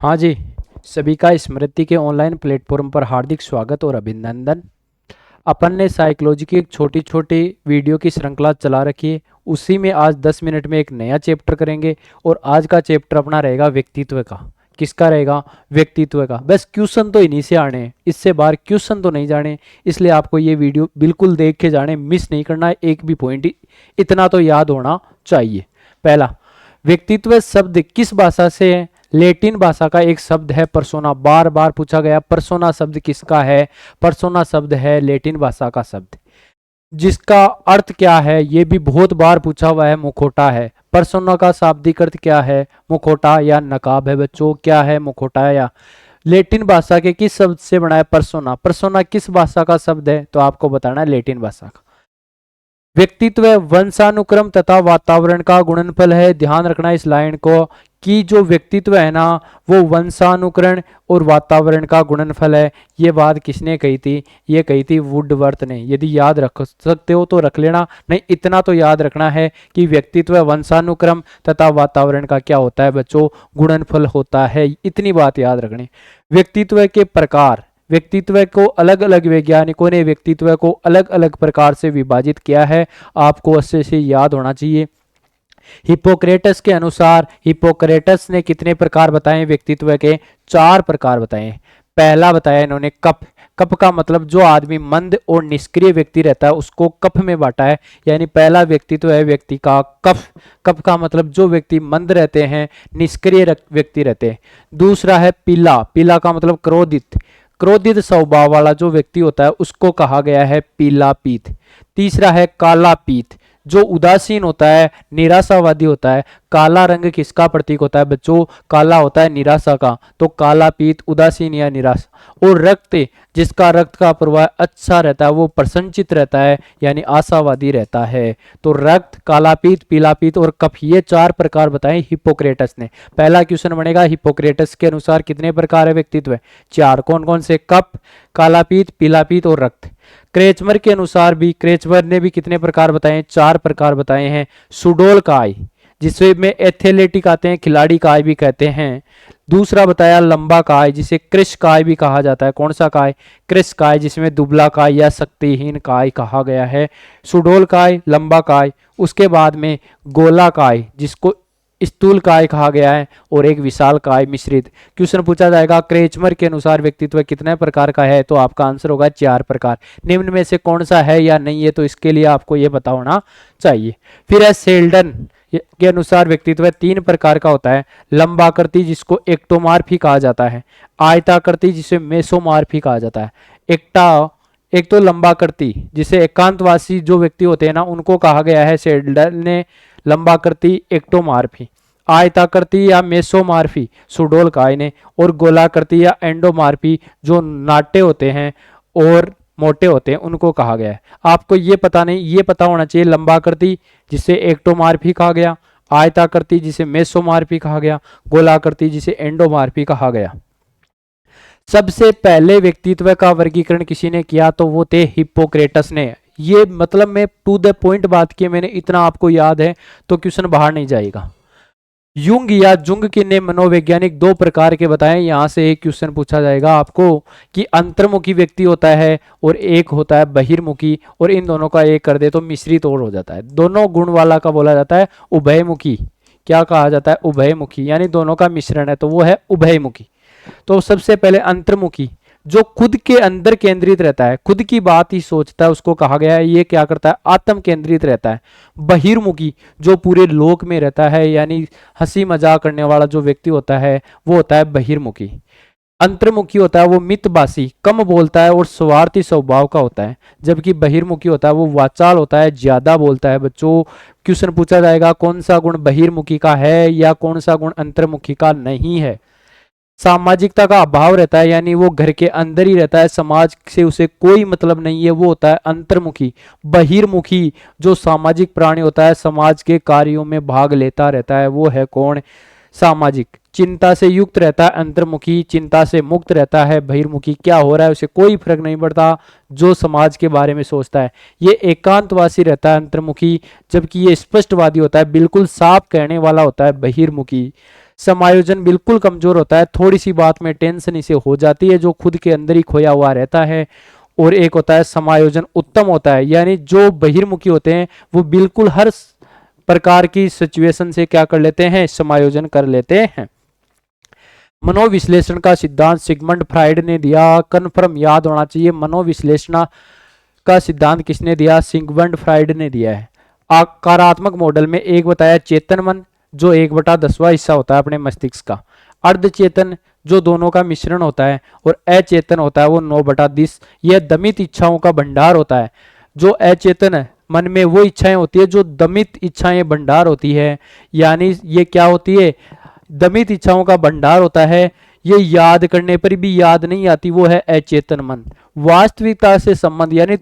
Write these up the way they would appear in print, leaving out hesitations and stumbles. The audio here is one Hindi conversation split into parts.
हाँ जी, सभी का स्मृति के ऑनलाइन प्लेटफॉर्म पर हार्दिक स्वागत और अभिनंदन। अपन ने साइकोलॉजी की एक छोटी छोटी वीडियो की श्रृंखला चला रखी है। उसी में आज 10 मिनट में एक नया चैप्टर करेंगे और आज का चैप्टर अपना रहेगा व्यक्तित्व का। किसका रहेगा? व्यक्तित्व का। बस क्वेश्चन तो इन्हीं से आने हैं, इससे बाहर क्वेश्चन तो नहीं जाने, इसलिए आपको ये वीडियो बिल्कुल देख के जाने, मिस नहीं करना है एक भी पॉइंट। इतना तो याद होना चाहिए। पहला, व्यक्तित्व शब्द किस भाषा से है? लेटिन भाषा का एक शब्द है पर्सोना। बार बार पूछा गया पर्सोना शब्द किसका है? पर्सोना शब्द है लेटिन भाषा का शब्द। जिसका अर्थ क्या है ये भी बहुत बार पूछा हुआ है, मुखौटा है। पर्सोना का शाब्दिक अर्थ क्या है? मुखौटा या नकाब है बच्चों। क्या है? मुखौटा या। लेटिन भाषा के किस शब्द से बना है पर्सोना? पर्सोना किस भाषा का शब्द है? तो आपको बताना है लेटिन भाषा का। व्यक्तित्व वंशानुक्रम तथा वातावरण का गुणनफल है। ध्यान रखना इस लाइन को कि जो व्यक्तित्व है ना वो वंशानुकरण और वातावरण का गुणनफल है। ये बात किसने कही थी? ये कही थी वुडवर्थ ने। यदि याद रख सकते हो तो रख लेना, नहीं इतना तो याद रखना है कि व्यक्तित्व वंशानुक्रम तथा वातावरण का क्या होता है बच्चों? गुणनफल होता है। इतनी बात याद रखनी। व्यक्तित्व के प्रकार, व्यक्तित्व को अलग अलग वैज्ञानिकों ने व्यक्तित्व को अलग अलग प्रकार से विभाजित किया है। आपको अच्छे से याद होना चाहिए। हिपोक्रेटस के अनुसार हिपोक्रेटस ने कितने प्रकार बताए व्यक्तित्व के? 4 प्रकार बताए। पहला बताया इन्होंने कप। कप का मतलब जो आदमी मंद और निष्क्रिय व्यक्ति रहता है उसको कप में बांटा है। यानी पहला व्यक्तित्व है व्यक्ति का कप। कप का मतलब जो व्यक्ति मंद रहते हैं, निष्क्रिय व्यक्ति रहते हैं। दूसरा है पीला। पीला का मतलब क्रोधित। क्रोधित स्वभाव वाला जो व्यक्ति होता है उसको कहा गया है पीला पीत। तीसरा है काला पीत, जो उदासीन होता है, निराशावादी होता है। काला रंग किसका प्रतीक होता है बच्चों? काला होता है निराशा का। तो काला पीत, उदासीन या निराशा। और रक्त, जिसका रक्त का प्रवाह अच्छा रहता है, वो प्रसन्नचित रहता है यानी आशावादी रहता है। तो रक्त, काला पीत, पीला पीत और कफ, ये 4 प्रकार बताए हिपोक्रेटस ने। पहला क्वेश्चन बनेगा हिपोक्रेटस के अनुसार कितने प्रकार है व्यक्तित्व? 4। कौन कौन से? कप, काला पीत, पीला पीत और रक्त। क्रेचमर के अनुसार भी, क्रेचमर ने भी कितने प्रकार बताए? 4 प्रकार बताए हैं। सुडोल काय, जिसे में एथलेटिक आते हैं, खिलाड़ी काय भी कहते हैं। दूसरा बताया लंबा काय, जिसे कृष काय भी कहा जाता है। कौन सा काय? कृष काय, जिसमें दुबला काय या शक्तिहीन काय कहा गया है। सुडोल काय, लंबा काय। उसके बाद में गोला काय, जिसको स्थूल काय कहा गया है, और एक विशाल काय मिश्रित। क्वेश्चन पूछा जाएगा क्रेचमर के अनुसार व्यक्तित्व कितने प्रकार का है? तो आपका आंसर होगा 4 प्रकार। निम्न में से कौन सा है या नहीं है, तो इसके लिए आपको यह पता होना चाहिए। फिर है सेल्डन के अनुसार व्यक्तित्व 3 प्रकार का होता है। लंबाकृति, जिसको एक्टोमार्फी कहा जाता है। आयताकृति, जिसे मेसोमार्फी कहा जाता है। एक तो लंबाकृति, जिसे एकांतवासी जो व्यक्ति होते हैं ना उनको कहा गया है सेल्डन ने लंबाकृति एक्टोमार्फी। आयताकृति या मेसोमार्फी सुडोल काय ने। और गोलाकृति या एंडोमार्फी, जो नाटे होते हैं और मोटे होते हैं उनको कहा गया है। आपको ये पता नहीं, ये पता होना चाहिए लंबाकृति जिसे एक्टोमार्फी कहा गया, आयताकृति जिसे मेसोमार्फी कहा गया, गोलाकृति जिसे एंडोमार्फी कहा गया। सबसे पहले व्यक्तित्व का वर्गीकरण किसी ने किया तो वो थे हिप्पोक्रेटस ने। ये मतलब मैं टू द पॉइंट बात की, मैंने इतना आपको याद है तो क्वेश्चन बाहर नहीं जाएगा। युंग या जुंग के ने मनोवैज्ञानिक 2 प्रकार के बताएं। यहां से एक क्वेश्चन पूछा जाएगा आपको कि अंतर्मुखी व्यक्ति होता है और एक होता है बहिर्मुखी, और इन दोनों का एक कर दे तो मिश्रित और हो जाता है। दोनों गुण वाला का बोला जाता है उभयमुखी। क्या कहा जाता है? उभयमुखी, यानी दोनों का मिश्रण है तो वो है उभयमुखी। तो सबसे पहले अंतर्मुखी, जो खुद के अंदर केंद्रित रहता है, खुद की बात ही सोचता है, उसको कहा गया है ये क्या करता है? आत्म केंद्रित रहता है। बहिर्मुखी, जो पूरे लोक में रहता है, यानी हंसी मजाक करने वाला जो व्यक्ति होता है वो होता है बहिर्मुखी। अंतर्मुखी होता है वो मितभाषी, कम बोलता है और स्वार्थी स्वभाव का होता है। जबकि बहिर्मुखी होता है वो वाचाल होता है, ज्यादा बोलता है। बच्चों क्वेश्चन पूछा जाएगा कौन सा गुण बहिर्मुखी का है या कौन सा गुण अंतर्मुखी का नहीं है। सामाजिकता का अभाव रहता है, यानी वो घर के अंदर ही रहता है, समाज से उसे कोई मतलब नहीं है, वो होता है अंतर्मुखी। बहिर्मुखी, जो सामाजिक प्राणी होता है, समाज के कार्यों में भाग लेता रहता है, वो है कौन? सामाजिक। चिंता से युक्त रहता है अंतर्मुखी, चिंता से मुक्त रहता है बहिर्मुखी। क्या हो रहा है उसे कोई फर्क नहीं पड़ता, जो समाज के बारे में सोचता है। ये एकांतवासी रहता है अंतर्मुखी, जबकि ये स्पष्टवादी होता है, बिल्कुल साफ कहने वाला होता है बहिर्मुखी। समायोजन बिल्कुल कमजोर होता है, थोड़ी सी बात में टेंशन इसे हो जाती है, जो खुद के अंदर ही खोया हुआ रहता है। और एक होता है समायोजन उत्तम होता है, यानी जो बहिर्मुखी होते हैं वो बिल्कुल हर प्रकार की सिचुएशन से क्या कर लेते हैं, समायोजन कर लेते हैं। मनोविश्लेषण का सिद्धांत सिगमंड फ्राइड ने दिया, कन्फर्म याद होना चाहिए। मनोविश्लेषण का सिद्धांत किसने दिया, सिगमंड फ्राइड ने दिया है। आकारात्मक मॉडल में एक बताया चेतन मन, जो 1/10वां हिस्सा होता है अपने मस्तिष्क का, अर्धचेतन जो दोनों का मिश्रण होता है, और अचेतन होता है वो 9/10। यह दमित इच्छाओं का भंडार होता है। जो अचेतन है मन में वो इच्छाएं होती है जो दमित इच्छाएं भंडार होती है, यानी ये क्या होती है, दमित इच्छाओं का भंडार होता है। ये याद करने पर भी याद नहीं आती, वो है अचेतन मन। वास्तविकता से संबंध, यानी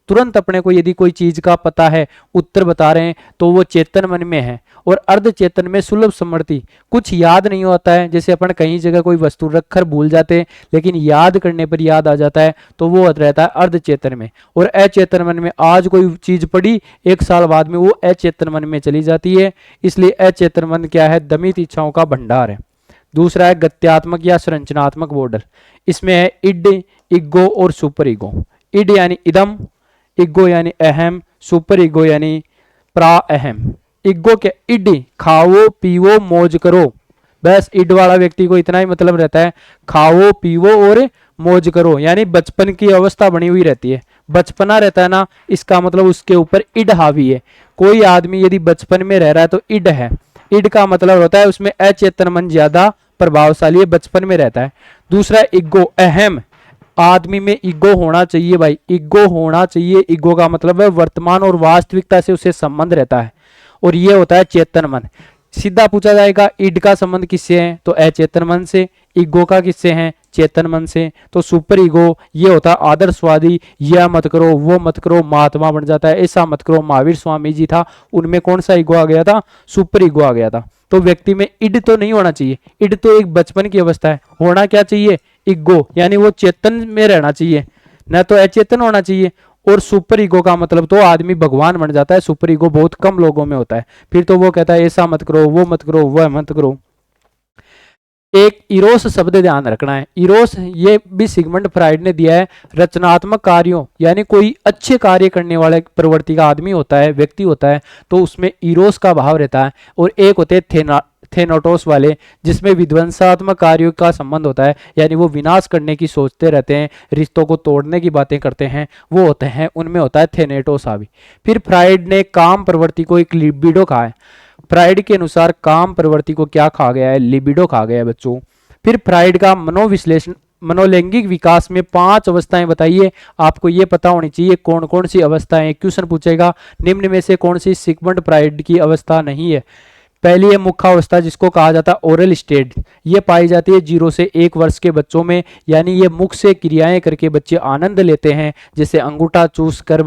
तुरंत अपने को यदि कोई चीज का पता है, उत्तर बता रहे हैं, तो वो चेतन मन में है। और अर्धचेतन में सुलभ स्मृति, कुछ याद नहीं होता है, जैसे अपन कहीं जगह कोई वस्तु रखकर भूल जाते हैं, लेकिन याद करने पर याद आ जाता है, तो वो रहता है अर्धचेतन में। और अचेतन मन में आज कोई चीज पड़ी, 1 साल बाद में वो अचेतन मन में चली जाती है, इसलिए अचेतन मन क्या है, दमित इच्छाओं का भंडार है। दूसरा है गत्यात्मक या संरचनात्मक मॉडल। इसमें है इड, इगो और सुपर इगो। इड यानी इदम, इगो यानी अहम, सुपर इगो यानी प्रा अहम। इगो के इड, खाओ पीवो मौज करो, बस इड वाला व्यक्ति को इतना ही मतलब रहता है, खाओ पीवो और मौज करो, यानी बचपन की अवस्था बनी हुई रहती है, बचपना रहता है ना, इसका मतलब उसके ऊपर इड हावी है। कोई आदमी यदि बचपन में रह रहा है तो इड है। इड का मतलब होता है उसमें अचेतन मन ज्यादा प्रभावशाली है, बचपन में रहता है। दूसरा इगो, अहम, आदमी में ईगो होना चाहिए भाई, ईगो होना चाहिए। ईगो का मतलब है वर्तमान और वास्तविकता से उसे संबंध रहता है, और ये होता है चेतन मन। सीधा पूछा जाएगा ईड का संबंध किससे है, तो अचेतन मन से। ईगो का किससे है, चेतन मन से। तो सुपर ईगो ये होता है आदर्शवादी, यह मत करो वो मत करो, महात्मा बन जाता है, ऐसा मत करो। महावीर स्वामी जी था, उनमें कौन सा ईगो आ गया था, सुपर ईगो आ गया था। तो व्यक्ति में इड तो नहीं होना चाहिए, इड तो एक बचपन की अवस्था है। होना क्या चाहिए, इगो, यानी वो चेतन में रहना चाहिए, न तो अचेतन होना चाहिए। और सुपर ईगो का मतलब तो आदमी भगवान बन जाता है, सुपर ईगो बहुत कम लोगों में होता है। फिर तो वो कहता है ऐसा मत करो वो मत करो वह मत करो। एक इरोस शब्द ध्यान रखना है, इरोस ये भी सिगमंड फ्राइड ने दिया है। रचनात्मक कार्यों, यानी कोई अच्छे कार्य करने वाले प्रवृत्ति का आदमी होता है, व्यक्ति होता है, तो उसमें इरोस का भाव रहता है। और एक होते हैं थेनोटोस वाले, जिसमें विध्वंसात्मक कार्यों का संबंध होता है, यानी वो विनाश करने की सोचते रहते हैं, रिश्तों को तोड़ने की बातें करते हैं, वो होते हैं, उनमें होता है थेनेटोस हावी। फिर फ्राइड ने काम प्रवृत्ति को एक लिबिडो कहा है। फ्राइड के अनुसार काम प्रवृत्ति को क्या कहा गया है, लिबिडो कहा गया है बच्चों। फिर फ्राइड का मनोविश्लेषण, मनोलैंगिक विकास में 5 अवस्थाएं बताइए। आपको ये पता होनी चाहिए कौन कौन सी अवस्थाएं, क्वेश्चन पूछेगा निम्न में से कौन सी सिगमंड फ्राइड की अवस्था नहीं है। पहली है मुखावस्था, जिसको कहा जाता है ओरल स्टेज। ये पाई जाती है 0 से 1 वर्ष के बच्चों में, यानी ये मुख से क्रियाएं करके बच्चे आनंद लेते हैं, जैसे अंगूठा चूस कर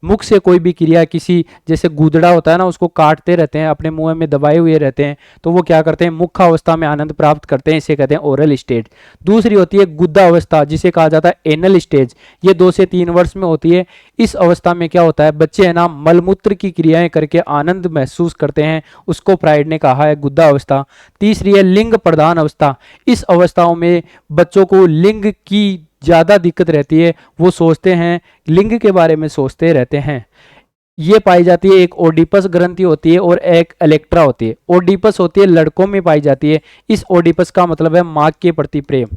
मुख से कोई भी क्रिया, किसी जैसे गूदड़ा होता है ना, उसको काटते रहते हैं, अपने मुंह में दबाए हुए रहते हैं, तो वो क्या करते हैं, मुखावस्था में आनंद प्राप्त करते हैं, इसे कहते हैं ओरल स्टेज। दूसरी होती है गुद्दा अवस्था, जिसे कहा जाता है एनल स्टेज। ये 2 से 3 वर्ष में होती है। इस अवस्था में क्या होता है, बच्चे है ना मलमूत्र की क्रियाएं करके आनंद महसूस करते हैं, उसको फ्राइड ने कहा है गुद्दा अवस्था। तीसरी है लिंग प्रधान अवस्था। इस अवस्थाओं में बच्चों को लिंग की ज्यादा दिक्कत रहती है, वो सोचते हैं, लिंग के बारे में सोचते रहते हैं। ये पाई जाती है, एक ओडिपस ग्रंथि होती है और एक इलेक्ट्रा होती है। ओडिपस होती है लड़कों में पाई जाती है। इस ओडिपस का मतलब है माँ के प्रति प्रेम,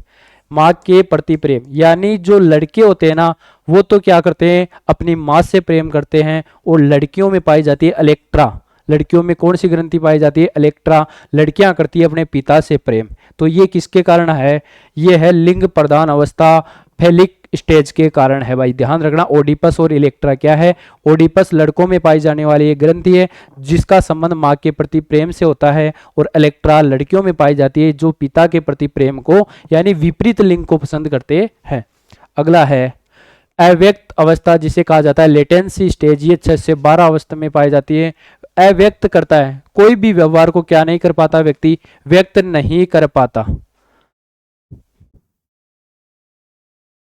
माँ के प्रति प्रेम, यानी जो लड़के होते हैं ना, वो तो क्या करते हैं, अपनी माँ से प्रेम करते हैं। और लड़कियों में पाई जाती है इलेक्ट्रा। लड़कियों में कौन सी ग्रंथि पाई जाती है, इलेक्ट्रा। लड़कियां करती है अपने पिता से प्रेम। तो ये किसके कारण है, ये है लिंग प्रधान अवस्था, फेलिक स्टेज के कारण है भाई, ध्यान रखना। ओडिपस और इलेक्ट्रा क्या है, ओडिपस लड़कों में पाई जाने वाली एक ग्रंथि है जिसका संबंध माँ के प्रति प्रेम से होता है, और इलेक्ट्रा लड़कियों में पाई जाती है जो पिता के प्रति प्रेम को, यानी विपरीत लिंग को पसंद करते हैं। अगला है अव्यक्त अवस्था, जिसे कहा जाता है लेटेंसी स्टेज। ये 6 से 12 अवस्था में पाई जाती है। अव्यक्त करता है, कोई भी व्यवहार को क्या नहीं कर पाता, व्यक्ति व्यक्त नहीं कर पाता।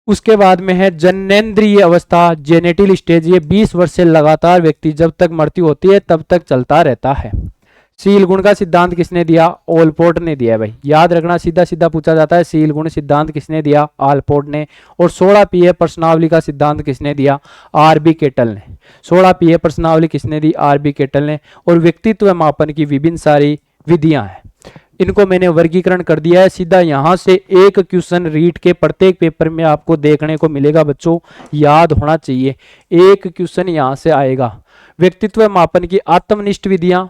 उसके बाद में है जनेंद्रिय अवस्था, जेनेटिल स्टेज। ये 20 वर्ष से लगातार व्यक्ति जब तक मृत्यु होती है तब तक चलता रहता है। सील गुण का सिद्धांत किसने दिया? ऑलपोर्ट ने दिया है भाई, याद रखना, सीधा सीधा पूछा जाता है। सील गुण सिद्धांत किसने दिया? ऑलपोर्ट ने। और 16 पीए प्रश्नावली का सिद्धांत किसने दिया? आरबी केटल ने। 16 पीए प्रश्नावली किसने दी? आरबी केटल ने। और व्यक्तित्व मापन की विभिन्न सारी विधियां हैं, इनको मैंने वर्गीकरण कर दिया है। सीधा यहां से एक क्वेश्चन रीट के प्रत्येक पेपर में आपको देखने को मिलेगा बच्चों, याद होना चाहिए। एक क्वेश्चन यहां से आएगा। व्यक्तित्व मापन की आत्मनिष्ठ विधियां,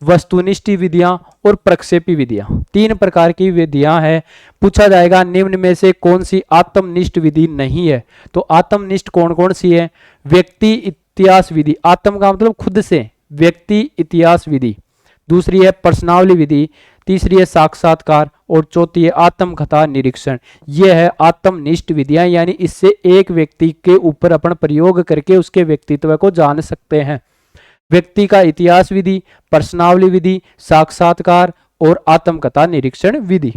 वस्तुनिष्ठ विधियां और प्रक्षेपी विधियां, 3 प्रकार की विधियां हैं। पूछा जाएगा निम्न में से कौन सी आत्मनिष्ठ विधि नहीं है? तो आत्मनिष्ठ कौन कौन सी है? व्यक्ति इतिहास विधि, आत्म का मतलब खुद से, व्यक्ति इतिहास विधि। दूसरी है प्रश्नावली विधि, तीसरी है साक्षात्कार और चौथी है आत्मकथा निरीक्षण। यह है आत्मनिष्ठ विधियां, यानी इससे एक व्यक्ति के ऊपर अपन प्रयोग करके उसके व्यक्तित्व को जान सकते हैं। व्यक्ति का इतिहास विधि, प्रश्नावली विधि, साक्षात्कार और आत्मकथा निरीक्षण विधि।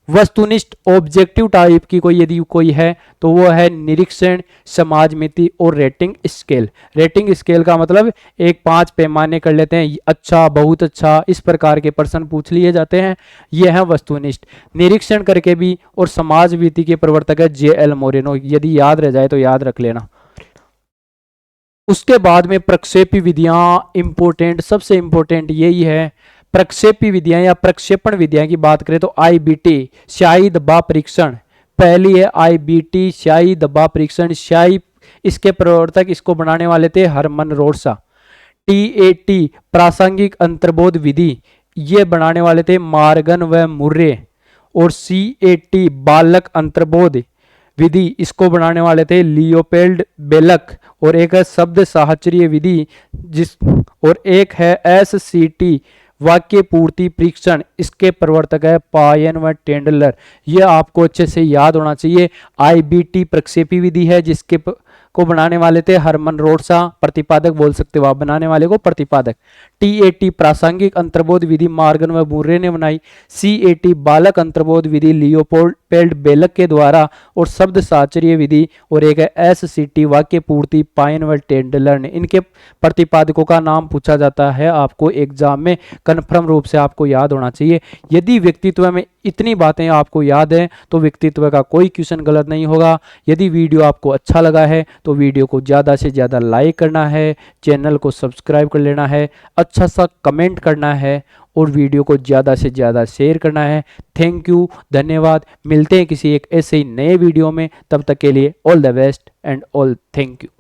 वस्तुनिष्ठ ऑब्जेक्टिव टाइप की कोई यदि कोई है तो वो है निरीक्षण, समाजमिति और रेटिंग स्केल। रेटिंग स्केल का मतलब एक 5 पैमाने कर लेते हैं, अच्छा, बहुत अच्छा, इस प्रकार के प्रश्न पूछ लिए जाते हैं। ये है वस्तुनिष्ठ। निरीक्षण करके भी और समाजमिति के प्रवर्तक है JL मोरेनो, यदि याद रह जाए तो याद रख लेना। उसके बाद में प्रक्षेपी विधियां इंपोर्टेंट, सबसे इंपोर्टेंट यही है। प्रक्षेपी विधियां या प्रक्षेपण विधियां की बात करें तो IBT स्याही दबाव परीक्षण पहली है। IBT स्याही दबाव परीक्षण, स्याही, इसके प्रवर्तक, इसको बनाने वाले थे हरमन रोडसा। TAT प्रासंगिक अंतर्बोध विधि, ये बनाने वाले थे मार्गन व मुर्रे। और CAT बालक अंतर्बोध विधि, इसको बनाने वाले थे लियोपेल्ड बेलक। और एक है शब्द साहचर्य विधि, जिस और एक है SCT वाक्य पूर्ति परीक्षण, इसके प्रवर्तक है पायन व टेंडलर। यह आपको अच्छे से याद होना चाहिए। IBT प्रक्षेपी विधि है, जिसके को बनाने वाले थे हरमन रोडसा, प्रतिपादक बोल सकते हो आप, बनाने वाले को प्रतिपादक। TAT प्रासंगिक अंतर्बोध विधि मार्गन व मुर्रे ने बनाई। CAT बालक अंतर्बोध विधि लियोपोल्ड बेलक के द्वारा और शब्द साहचर्य विधि। और एक है SCT वाक्य पूर्ति पायन व टेंडलर ने। इनके प्रतिपादकों का नाम पूछा जाता है आपको एग्जाम में, कन्फर्म रूप से आपको याद होना चाहिए। यदि व्यक्तित्व में इतनी बातें आपको याद है तो व्यक्तित्व का कोई क्वेश्चन गलत नहीं होगा। यदि वीडियो आपको अच्छा लगा है तो वीडियो को ज़्यादा से ज़्यादा लाइक करना है, चैनल को सब्सक्राइब कर लेना है, अच्छा सा कमेंट करना है और वीडियो को ज़्यादा से ज़्यादा शेयर करना है। थैंक यू, धन्यवाद। मिलते हैं किसी एक ऐसे ही नए वीडियो में, तब तक के लिए all the best and all thank you.